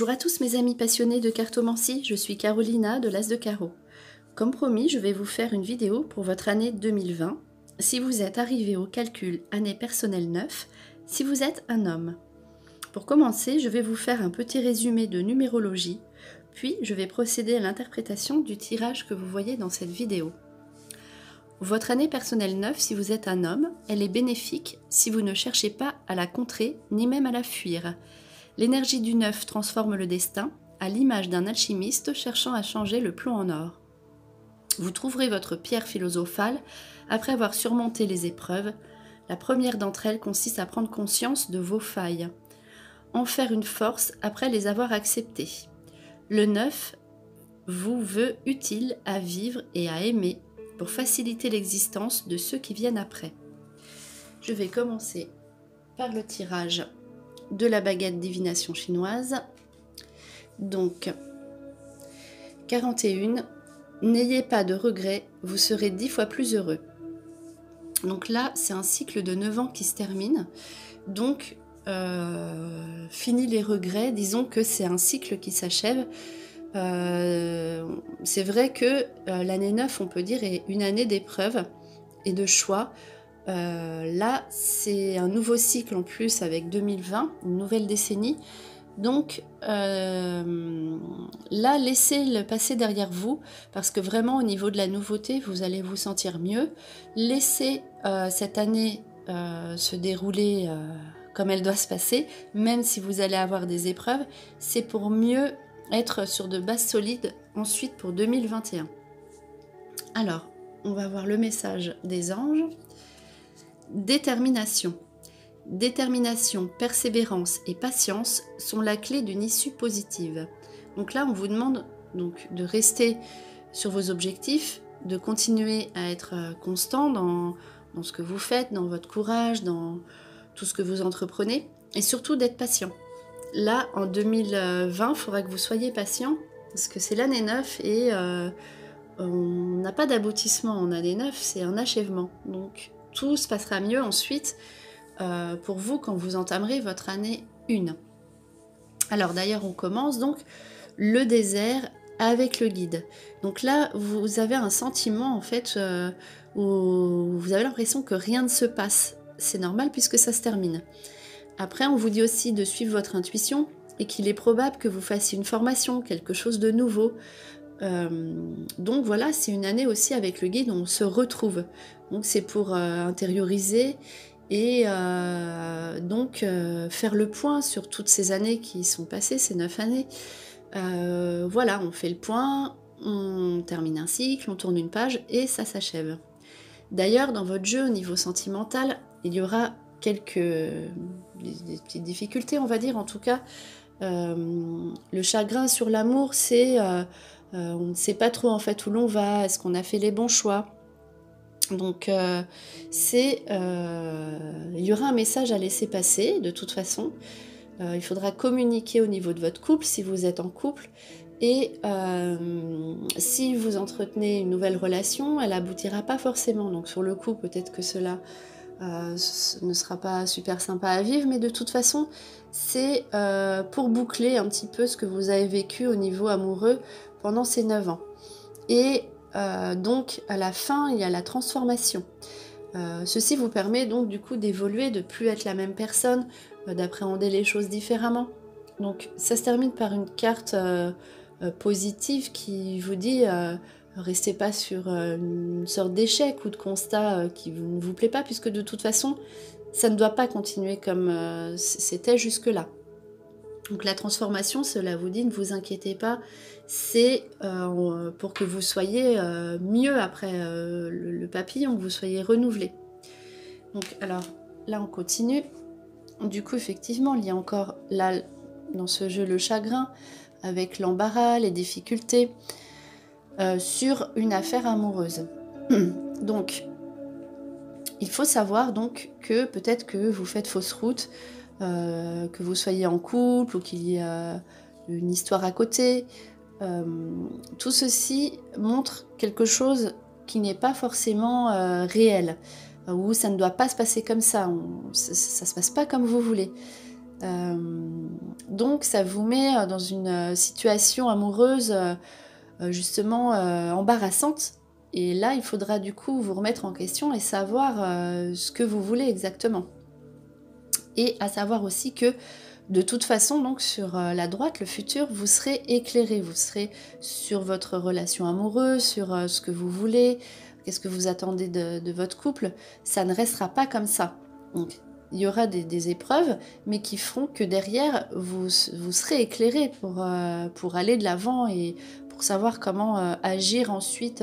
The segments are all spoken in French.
Bonjour à tous mes amis passionnés de cartomancie, je suis Carolina de l'As de Carreau. Comme promis, je vais vous faire une vidéo pour votre année 2020, si vous êtes arrivé au calcul année personnelle 9, si vous êtes un homme. Pour commencer, je vais vous faire un petit résumé de numérologie, puis je vais procéder à l'interprétation du tirage que vous voyez dans cette vidéo. Votre année personnelle 9, si vous êtes un homme, elle est bénéfique si vous ne cherchez pas à la contrer, ni même à la fuir. L'énergie du 9 transforme le destin, à l'image d'un alchimiste cherchant à changer le plomb en or. Vous trouverez votre pierre philosophale après avoir surmonté les épreuves. La première d'entre elles consiste à prendre conscience de vos failles, en faire une force après les avoir acceptées. Le 9 vous veut utile à vivre et à aimer pour faciliter l'existence de ceux qui viennent après. Je vais commencer par le tirage de la baguette divination chinoise. Donc, 41, n'ayez pas de regrets, vous serez 10 fois plus heureux. Donc là, c'est un cycle de 9 ans qui se termine. Donc, fini les regrets, disons que c'est un cycle qui s'achève. C'est vrai que l'année 9, on peut dire, est une année d'épreuves et de choix. Là, c'est un nouveau cycle en plus avec 2020, une nouvelle décennie. Donc là, laissez-le passer derrière vous parce que vraiment au niveau de la nouveauté, vous allez vous sentir mieux. Laissez cette année se dérouler comme elle doit se passer, même si vous allez avoir des épreuves. C'est pour mieux être sur de bases solides ensuite pour 2021. Alors, on va voir le message des anges. Détermination. Détermination, persévérance et patience sont la clé d'une issue positive. Donc là, on vous demande donc de rester sur vos objectifs, de continuer à être constant dans ce que vous faites, dans votre courage, dans tout ce que vous entreprenez, et surtout d'être patient. Là, en 2020, il faudra que vous soyez patient, parce que c'est l'année 9 et on n'a pas d'aboutissement en année 9, c'est un achèvement. Donc, tout se passera mieux ensuite pour vous quand vous entamerez votre année 1. Alors d'ailleurs, on commence donc le désert avec le guide. Donc là, vous avez un sentiment en fait où vous avez l'impression que rien ne se passe. C'est normal puisque ça se termine. Après, on vous dit aussi de suivre votre intuition et qu'il est probable que vous fassiez une formation, quelque chose de nouveau. Donc voilà, c'est une année aussi avec le guide où on se retrouve. Donc c'est pour intérioriser et donc faire le point sur toutes ces années qui sont passées, ces 9 années. Voilà, on fait le point, on termine un cycle, on tourne une page et ça s'achève. D'ailleurs, dans votre jeu au niveau sentimental, il y aura des petites difficultés, on va dire. En tout cas, le chagrin sur l'amour, c'est on ne sait pas trop en fait où l'on va, est-ce qu'on a fait les bons choix. Donc il y aura un message à laisser passer de toute façon. Il faudra communiquer au niveau de votre couple si vous êtes en couple. Et si vous entretenez une nouvelle relation, elle aboutira pas forcément. Donc sur le coup, peut-être que cela ne sera pas super sympa à vivre, mais de toute façon, c'est pour boucler un petit peu ce que vous avez vécu au niveau amoureux pendant ces 9 ans. Et donc, à la fin, il y a la transformation. Ceci vous permet donc du coup d'évoluer, de plus être la même personne, d'appréhender les choses différemment. Donc, ça se termine par une carte positive qui vous dit restez pas sur une sorte d'échec ou de constat qui ne vous plaît pas, puisque de toute façon, ça ne doit pas continuer comme c'était jusque-là. Donc la transformation, cela vous dit, ne vous inquiétez pas, c'est pour que vous soyez mieux après le papillon, que vous soyez renouvelé. Donc alors, là on continue. Du coup, effectivement, il y a encore là, dans ce jeu, le chagrin, avec l'embarras, les difficultés, sur une affaire amoureuse. Donc, il faut savoir donc que peut-être que vous faites fausse route, que vous soyez en couple ou qu'il y ait une histoire à côté. Tout ceci montre quelque chose qui n'est pas forcément réel, où ça ne doit pas se passer comme ça, ça se passe pas comme vous voulez. Donc ça vous met dans une situation amoureuse justement embarrassante. Et là, il faudra du coup vous remettre en question et savoir ce que vous voulez exactement. Et à savoir aussi que de toute façon, donc sur la droite, le futur, vous serez éclairé, vous serez sur votre relation amoureuse, sur ce que vous voulez, qu'est-ce que vous attendez de votre couple. Ça ne restera pas comme ça. Donc, il y aura des épreuves, mais qui feront que derrière, vous serez éclairé pour aller de l'avant et pour savoir comment agir ensuite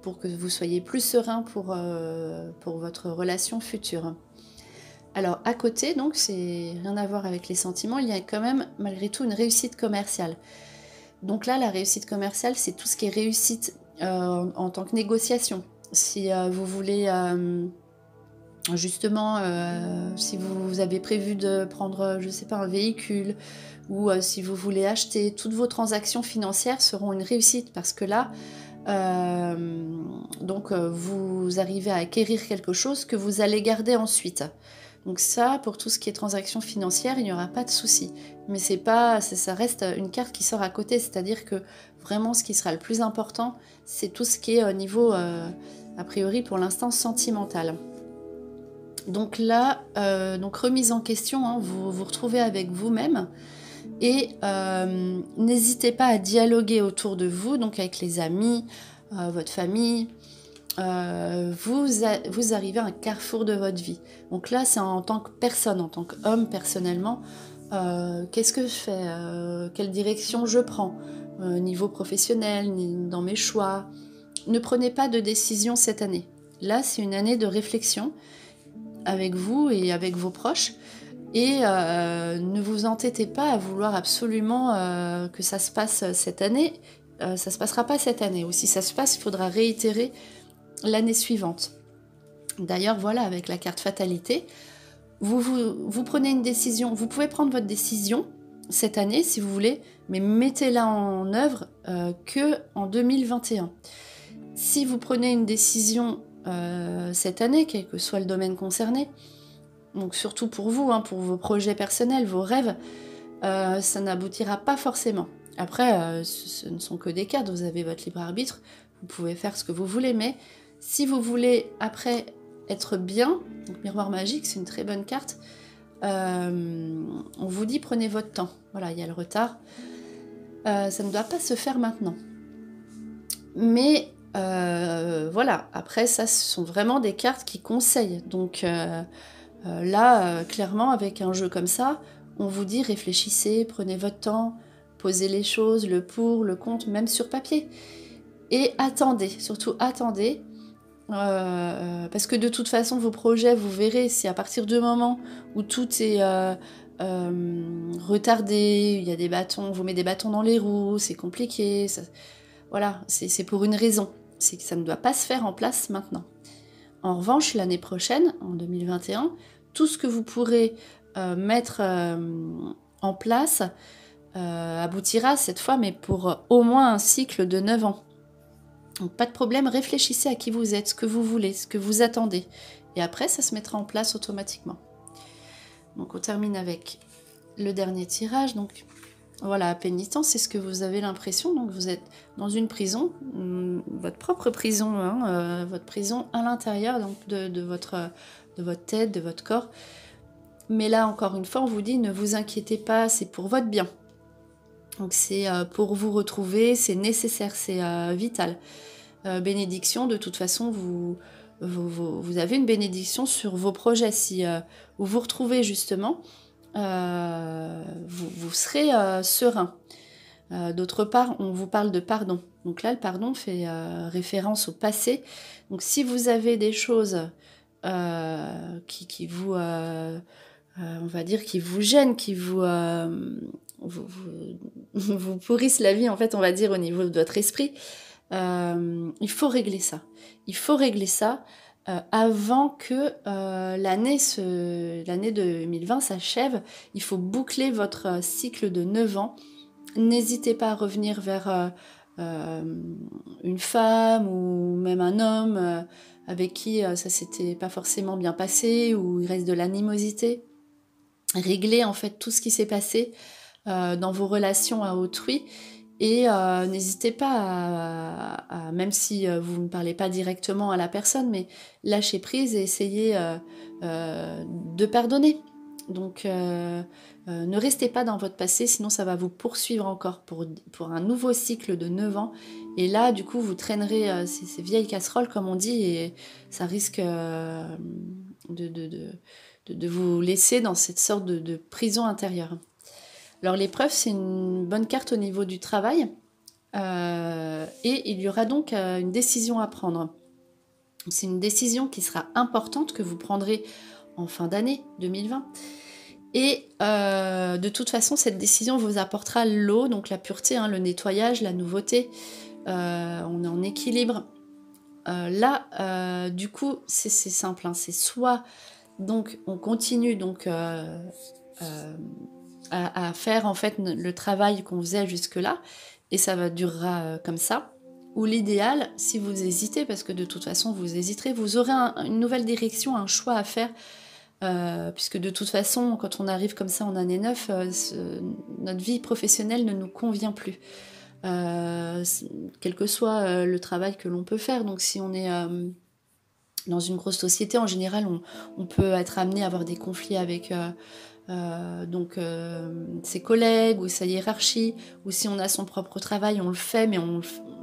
pour que vous soyez plus serein pour votre relation future. Alors à côté, donc c'est rien à voir avec les sentiments, il y a quand même malgré tout une réussite commerciale. Donc là, la réussite commerciale, c'est tout ce qui est réussite en tant que négociation. Si vous voulez justement, si vous avez prévu de prendre, je sais pas, un véhicule, ou si vous voulez acheter, toutes vos transactions financières seront une réussite parce que là, vous arrivez à acquérir quelque chose que vous allez garder ensuite. Donc ça, pour tout ce qui est transactions financières, il n'y aura pas de souci. Mais ça reste une carte qui sort à côté, c'est-à-dire que vraiment ce qui sera le plus important, c'est tout ce qui est au niveau, a priori pour l'instant, sentimental. Donc là, remise en question, hein, vous vous retrouvez avec vous-même et n'hésitez pas à dialoguer autour de vous, donc avec les amis, votre famille. Vous arrivez à un carrefour de votre vie. Donc là, c'est en tant que personne, en tant qu'homme personnellement. Qu'est-ce que je fais quelle direction je prends niveau professionnel, dans mes choix. Ne prenez pas de décision cette année. Là, c'est une année de réflexion avec vous et avec vos proches. Et ne vous entêtez pas à vouloir absolument que ça se passe cette année. Ça se passera pas cette année. Ou si ça se passe, il faudra réitérer l'année suivante. D'ailleurs, voilà, avec la carte fatalité, vous prenez une décision. Vous pouvez prendre votre décision cette année si vous voulez, mais mettez-la en œuvre que en 2021. Si vous prenez une décision cette année, quel que soit le domaine concerné, donc surtout pour vous, hein, pour vos projets personnels, vos rêves, ça n'aboutira pas forcément. Après, ce ne sont que des cartes, vous avez votre libre arbitre, vous pouvez faire ce que vous voulez, mais si vous voulez après être bien, donc miroir magique, c'est une très bonne carte, on vous dit prenez votre temps. Voilà, il y a le retard. Ça ne doit pas se faire maintenant. Mais voilà, après ça, ce sont vraiment des cartes qui conseillent. Donc là, clairement, avec un jeu comme ça, on vous dit réfléchissez, prenez votre temps, posez les choses, le pour, le contre, même sur papier. Et attendez, surtout attendez, parce que de toute façon, vos projets, vous verrez, c'est à partir du moment où tout est retardé, il y a des bâtons, on vous met des bâtons dans les roues, c'est compliqué, ça, voilà, c'est pour une raison, c'est que ça ne doit pas se faire en place maintenant. En revanche, l'année prochaine, en 2021, tout ce que vous pourrez mettre en place aboutira cette fois, mais pour au moins un cycle de 9 ans. Donc pas de problème, réfléchissez à qui vous êtes, ce que vous voulez, ce que vous attendez. Et après, ça se mettra en place automatiquement. Donc on termine avec le dernier tirage. Donc voilà, pénitence, c'est ce que vous avez l'impression. Donc vous êtes dans une prison, votre propre prison, hein, votre prison à l'intérieur donc de votre tête, de votre corps. Mais là, encore une fois, on vous dit, ne vous inquiétez pas, c'est pour votre bien. Donc c'est pour vous retrouver, c'est nécessaire, c'est vital. Bénédiction, de toute façon, vous avez une bénédiction sur vos projets. Si vous vous retrouvez justement, vous serez serein. D'autre part, on vous parle de pardon. Donc là, le pardon fait référence au passé. Donc si vous avez des choses qui vous... on va dire qui vous gênent, qui vous pourrissent la vie, en fait, on va dire, au niveau de votre esprit, il faut régler ça. Il faut régler ça avant que l'année 2020 s'achève. Il faut boucler votre cycle de 9 ans. N'hésitez pas à revenir vers une femme ou même un homme avec qui ça s'était pas forcément bien passé ou il reste de l'animosité. régler en fait tout ce qui s'est passé dans vos relations à autrui. Et n'hésitez pas même si vous ne parlez pas directement à la personne, mais lâcher prise et essayez de pardonner. Donc ne restez pas dans votre passé, sinon ça va vous poursuivre encore pour un nouveau cycle de 9 ans. Et là, du coup, vous traînerez ces vieilles casseroles, comme on dit, et ça risque de vous laisser dans cette sorte de prison intérieure. Alors l'épreuve, c'est une bonne carte au niveau du travail. Et il y aura donc une décision à prendre. C'est une décision qui sera importante, que vous prendrez en fin d'année 2020. Et de toute façon, cette décision vous apportera l'eau, donc la pureté, le nettoyage, la nouveauté. On est en équilibre. Là, du coup, c'est simple. C'est soit donc on continue donc à faire en fait le travail qu'on faisait jusque-là, et ça va durera comme ça. Ou l'idéal, si vous hésitez, parce que de toute façon vous hésiterez, vous aurez une nouvelle direction, un choix à faire, puisque de toute façon, quand on arrive comme ça en année 9, notre vie professionnelle ne nous convient plus. Quel que soit le travail que l'on peut faire. Donc si on est dans une grosse société, en général, on peut être amené à avoir des conflits avec ses collègues ou sa hiérarchie, ou si on a son propre travail, on le fait, mais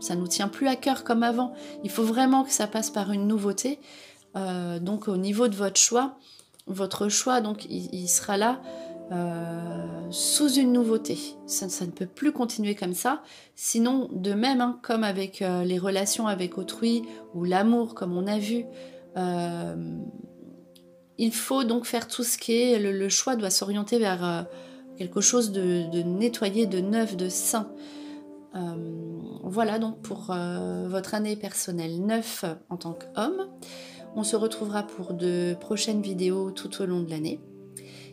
ça nous tient plus à cœur comme avant. Il faut vraiment que ça passe par une nouveauté. Donc au niveau de votre choix, donc il sera là sous une nouveauté. Ça ne peut plus continuer comme ça. Sinon, de même, comme avec les relations avec autrui ou l'amour, comme on a vu, il faut donc faire tout ce qui est... Le choix doit s'orienter vers quelque chose de nettoyé, de neuf, de sain. Voilà donc pour votre année personnelle 9 en tant qu'homme. On se retrouvera pour de prochaines vidéos tout au long de l'année.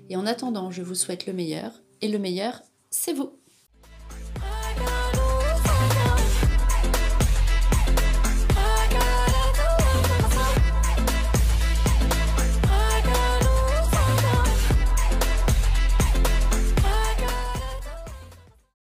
Et en attendant, je vous souhaite le meilleur. Et le meilleur, c'est vous!